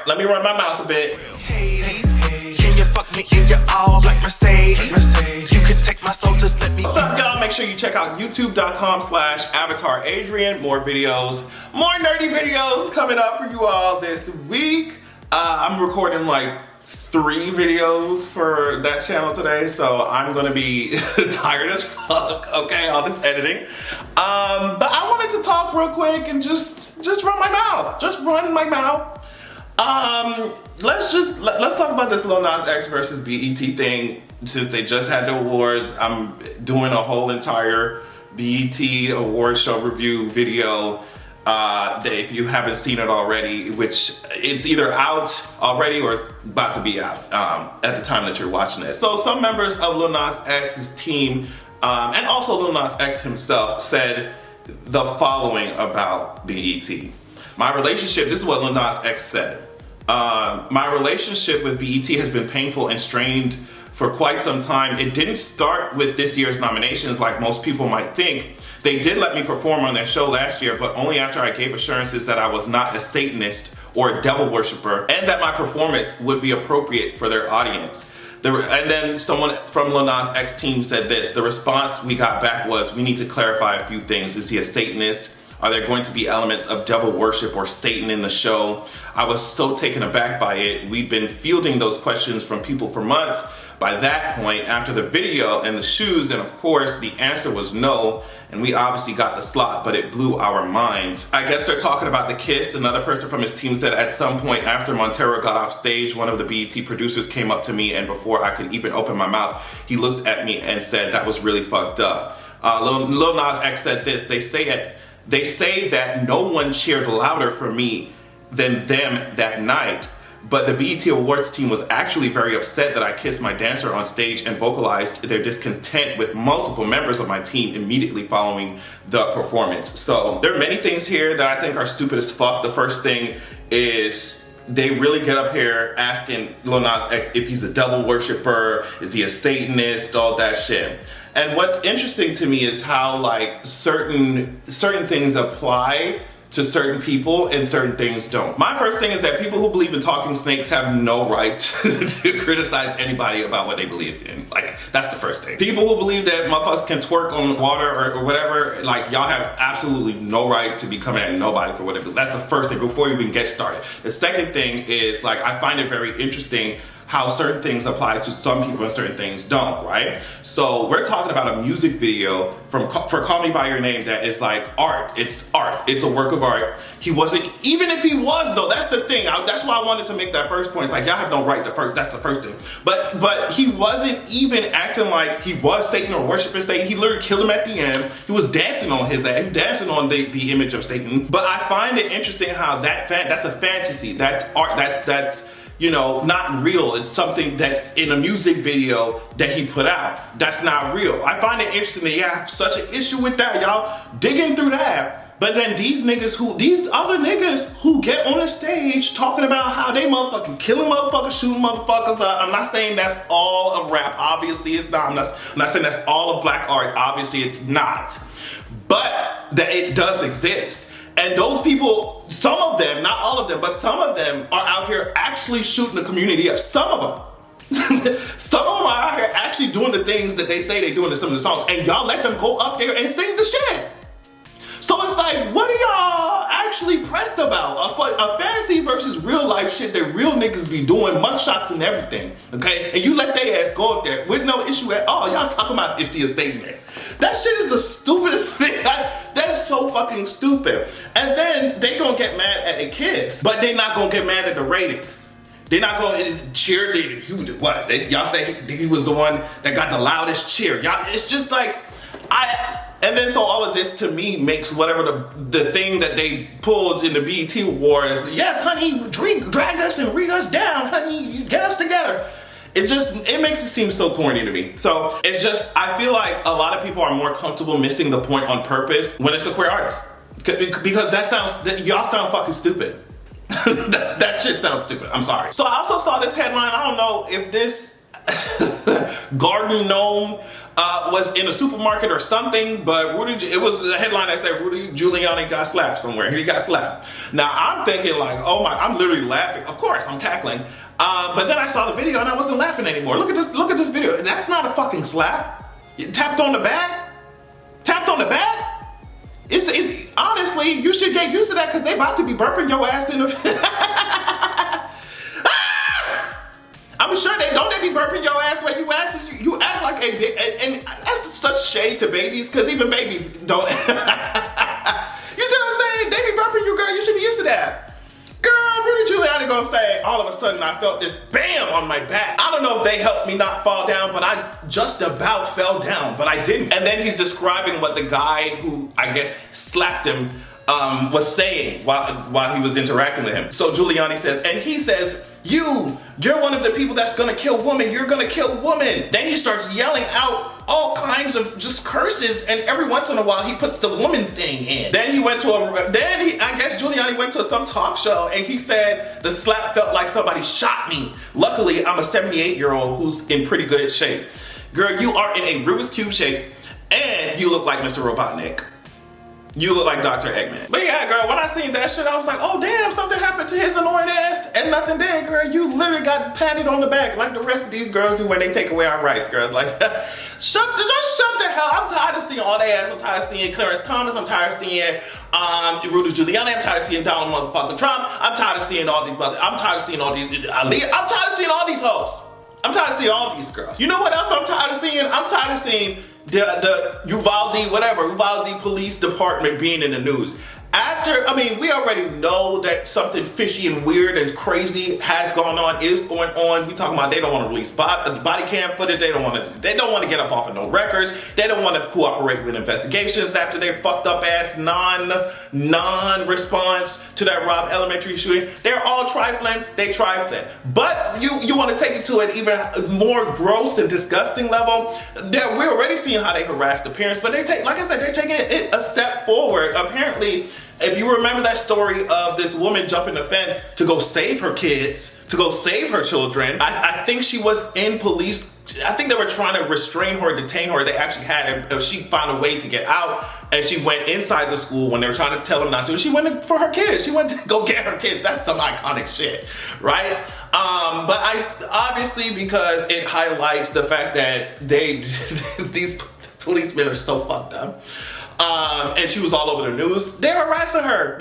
let me run my mouth a bit. Can you fuck me in your all like Mercedes? You can take my soul, just let me. What's up, y'all? Make sure you check out youtube.com/AvatarAdrian. More videos, more nerdy videos coming up for you all this week. I'm recording like 3 videos for that channel today, so I'm gonna be tired as fuck, okay, all this editing. But I wanted to talk real quick and just run my mouth. Let's talk about this Lil Nas X versus BET thing. Since they just had the awards, I'm doing a whole entire BET award show review video. If you haven't seen it already, which it's either out already or it's about to be out at the time that you're watching it. So some members of Lil Nas X's team and also Lil Nas X himself said the following about BET. My relationship, this is what Lil Nas X said. My relationship with BET has been painful and strained for quite some time. It didn't start with this year's nominations like most people might think. They did let me perform on their show last year, but only after I gave assurances that I was not a Satanist or a devil worshiper and that my performance would be appropriate for their audience. And then someone from Lil Nas X team said this: the response we got back was, we need to clarify a few things. Is he a Satanist? Are there going to be elements of devil worship or Satan in the show? I was so taken aback by it. We've been fielding those questions from people for months. By that point, after the video and the shoes, and of course, the answer was no, and we obviously got the slot, but it blew our minds. I guess they're talking about the kiss. Another person from his team said at some point after Montero got off stage, one of the BET producers came up to me, and before I could even open my mouth, he looked at me and said that was really fucked up. Lil Nas X said this: they say that no one cheered louder for me than them that night. But the BET Awards team was actually very upset that I kissed my dancer on stage and vocalized their discontent with multiple members of my team immediately following the performance. So there are many things here that I think are stupid as fuck. The first thing is they really get up here asking Lil Nas X if he's a devil worshiper, is he a Satanist, all that shit. And what's interesting to me is how like certain things apply to certain people and certain things don't. My first thing is that people who believe in talking snakes have no right to criticize anybody about what they believe in. Like, that's the first thing. People who believe that motherfuckers can twerk on water or whatever, like, y'all have absolutely no right to be coming at nobody for what they believe. That's the first thing before you even get started. The second thing is, like, I find it very interesting how certain things apply to some people and certain things don't, right? So we're talking about a music video for Call Me By Your Name that is like art. It's art. It's a work of art. He wasn't, even if he was though, that's the thing. That's why I wanted to make that first point. It's like, y'all have no right to first, that's the first thing. But he wasn't even acting like he was Satan or worshiping Satan. He literally killed him at the end. He was dancing on his ass. He was dancing on the image of Satan. But I find it interesting how that's a fantasy. That's art. That's you know, not real. It's something that's in a music video that he put out. That's not real. I find it interesting that y'all have such an issue with that. Y'all digging through that. But then these other niggas who get on the stage talking about how they motherfucking killing motherfuckers, shooting motherfuckers. I'm not saying that's all of rap. Obviously it's not. I'm not saying that's all of black art. Obviously it's not. But that it does exist. And those people, some of them, not all of them, but some of them are out here actually shooting the community up. Some of them. Some of them are out here actually doing the things that they say they're doing in some of the songs. And y'all let them go up there and sing the shit. So it's like, what are y'all actually pressed about? A fantasy versus real life shit that real niggas be doing, mugshots and everything, okay? And you let their ass go up there with no issue at all. Y'all talking about is he a Satanist? That shit is the stupidest thing. That's so fucking stupid. And then they gonna get mad at the kiss, but they not gonna get mad at the ratings. They're not gonna cheer. What? Y'all say he was the one that got the loudest cheer. Y'all, it's just like, and then so all of this to me makes whatever the thing that they pulled in the BET Awards, yes honey, drag us and read us down, honey, you get us together. It makes it seem so corny to me. So it's just, I feel like a lot of people are more comfortable missing the point on purpose when it's a queer artist. Because y'all sound fucking stupid. that shit sounds stupid, I'm sorry. So I also saw this headline, I don't know if this garden gnome was in a supermarket or something, but it was a headline that said Rudy Giuliani got slapped somewhere. He got slapped. Now I'm thinking like, oh my, I'm literally laughing. Of course, I'm cackling. But then I saw the video and I wasn't laughing anymore. Look at this video. That's not a fucking slap. You tapped on the back. Tapped on the back. It's honestly, you should get used to that because they about to be burping your ass in the. I'm sure they be burping your ass when you act like and that's such shade to babies because even babies don't. You see what I'm saying? They be burping you, girl. You should be used to that. Girl, Rudy Giuliani gonna say, all of a sudden I felt this BAM on my back. I don't know if they helped me not fall down, but I just about fell down, but I didn't. And then he's describing what the guy who I guess slapped him was saying while he was interacting with him. So Giuliani says, and he says, you're one of the people that's gonna kill women. You're gonna kill women. Then he starts yelling out all kinds of just curses, and every once in a while he puts the woman thing in. Then I guess Giuliani went to some talk show and he said the slap felt like somebody shot me. Luckily, I'm a 78-year-old who's in pretty good shape. Girl, you are in a Rubik's Cube shape and you look like Mr. Robotnik. You look like Dr. Eggman. But yeah, girl, when I seen that shit, I was like, oh damn, something happened to his annoying ass. And nothing did, girl. You literally got patted on the back like the rest of these girls do when they take away our rights, girl. Like, just shut the hell. I'm tired of seeing all their ass. I'm tired of seeing Clarence Thomas. I'm tired of seeing Rudy Giuliani. I'm tired of seeing Donald motherfucking Trump. I'm tired of seeing all these brothers. I'm tired of seeing all these Ali. I'm tired of seeing all these hoes. I'm tired of seeing all these girls. You know what else I'm tired of seeing? I'm tired of seeing the Uvalde Police Department being in the news. We already know that something fishy and weird and crazy has gone on, is going on. We talking about they don't want to release body cam footage. They don't want to get up off of no records. They don't want to cooperate with investigations after their fucked up ass non-response to that Robb Elementary shooting. They're all trifling. They trifling. But you want to take it to an even more gross and disgusting level. We're already seeing how they harass the parents, but they're taking it a step forward. Apparently, if you remember that story of this woman jumping the fence to go save her kids, to go save her children, I think she was in police. I think they were trying to restrain her, detain her. They actually she found a way to get out, and she went inside the school when they were trying to tell her not to. She went for her kids. She went to go get her kids. That's some iconic shit, right? But obviously because it highlights the fact that these policemen are so fucked up. And she was all over the news. They're harassing her.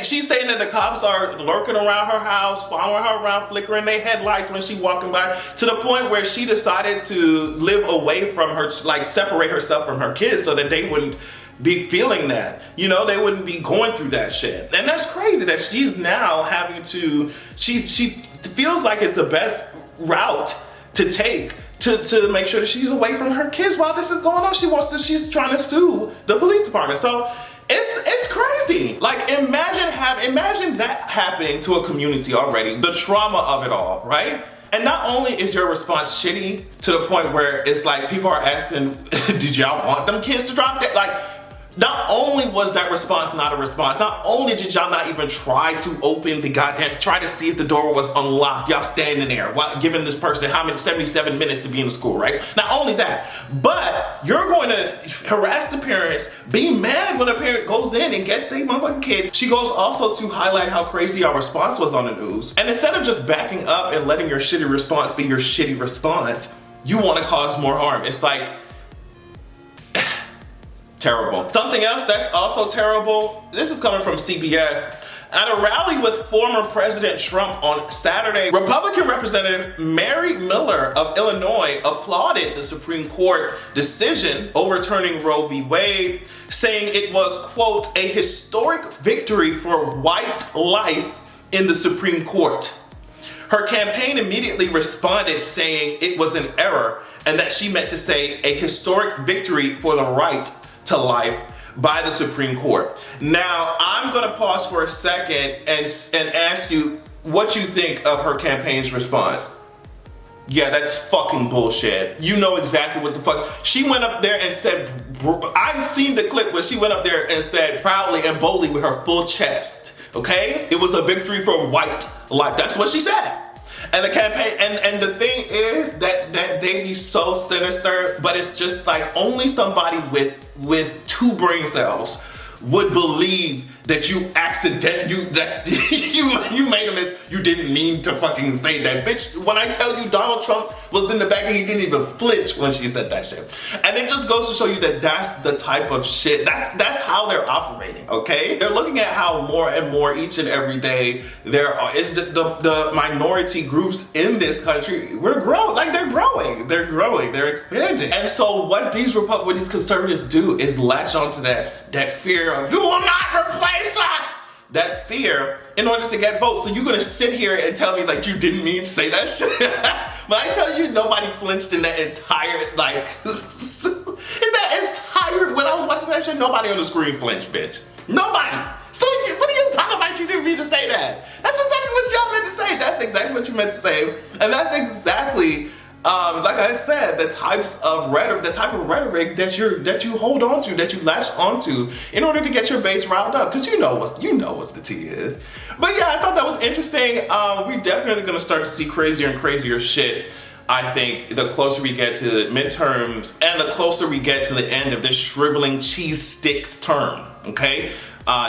She's saying that the cops are lurking around her house, following her around, flickering their headlights when she's walking by, to the point where she decided to live away from her, like separate herself from her kids so that they wouldn't be feeling that. You know, they wouldn't be going through that shit. And that's crazy that she's now having to, she feels like it's the best route to take to make sure that she's away from her kids while this is going on. She's trying to sue the police department. So it's crazy. Like imagine that happening to a community already, the trauma of it all, right? And not only is your response shitty to the point where it's like people are asking, did y'all want them kids to drop that? Like, not only was that response not a response, not only did y'all not even try to open try to see if the door was unlocked, y'all standing there while giving this person 77 minutes to be in the school, right? Not only that, but you're going to harass the parents, be mad when a parent goes in and gets their motherfucking kid. She goes also to highlight how crazy our response was on the news. And instead of just backing up and letting your shitty response be your shitty response, you want to cause more harm. It's like, terrible. Something else that's also terrible, this is coming from CBS. At a rally with former President Trump on Saturday, Republican Representative Mary Miller of Illinois applauded the Supreme Court decision overturning Roe v. Wade, saying it was, quote, a historic victory for white life in the Supreme Court. Her campaign immediately responded saying it was an error and that she meant to say a historic victory for the right to life by the Supreme Court. Now, I'm gonna pause for a second and ask you what you think of her campaign's response. Yeah, that's fucking bullshit. You know exactly what the fuck. She went up there and said, I've seen the clip where she went up there and said proudly and boldly with her full chest, okay? It was a victory for white life. That's what she said. And the campaign, and the thing is that they be so sinister, but it's just like only somebody with 2 brain cells would believe that you made a miss. You didn't mean to fucking say that, bitch. When I tell you Donald Trump was in the back and he didn't even flinch when she said that shit. And it just goes to show you that that's the type of shit, that's how they're operating, okay? They're looking at how more and more each and every day there are, is the minority groups in this country, they're growing, they're expanding. And so what these conservatives do is latch onto that fear of, you will not replace us! That fear in order to get votes. So you're gonna sit here and tell me like you didn't mean to say that shit? But I tell you, nobody flinched in that entire, like, when I was watching that shit, nobody on the screen flinched, bitch. Nobody. So what are you talking about? You didn't mean to say that. That's exactly what y'all meant to say. That's exactly what you meant to say. And that's exactly, like I said, the type of rhetoric that you hold on to, that you latch onto in order to get your base riled up, because you know what the tea is. But yeah, I thought that was interesting. We're definitely gonna start to see crazier and crazier shit. I think the closer we get to the midterms and the closer we get to the end of this shriveling cheese sticks term, okay?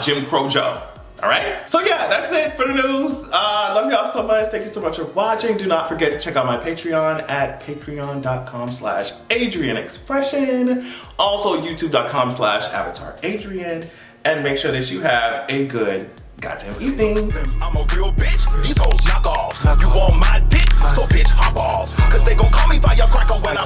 Jim Crow Joe. All right, so yeah, that's it for the news. Love y'all so much. Thank you so much for watching. Do not forget to check out my Patreon at patreon.com/AdrianExpression. Also youtube.com/AvatarAdrian. And make sure that you have a good goddamn evening. I'm a real bitch, these hoes knock offs. You want my dick, so bitch hop off. Cause they gon' call me Firecracker when